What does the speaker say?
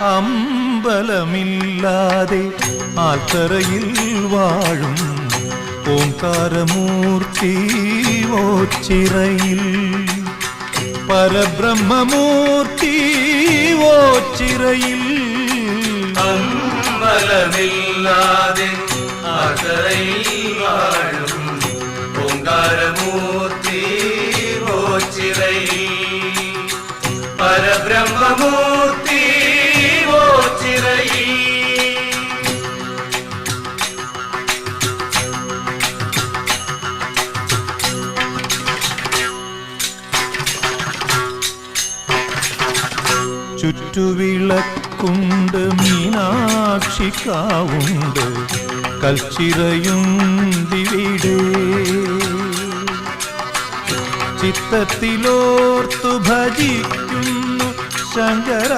അമ്പലമില്ലാതെ ആൽത്തറയിൽ വാഴും ഓംകാരമൂർത്തി ഓച്ചിറയിൽ, പരബ്രഹ്മമൂർത്തി ഓച്ചിറയിൽ. അമ്പലമില്ലാതെ ആൽത്തറയിൽ വാഴും ഓംകാരമൂർത്തി ഓച്ചിറയിൽ, പരബ്രഹ്മമൂർത്തി ഓച്ചിറയിൽ. ചുറ്റുവിളക്കുണ്ട്, മീനാക്ഷിക്കാവുണ്ട്, കൽച്ചിറയുണ്ടിവിടെ. ചിത്തത്തിലോർത്തു ഭജിക്കുന്നു ശങ്കര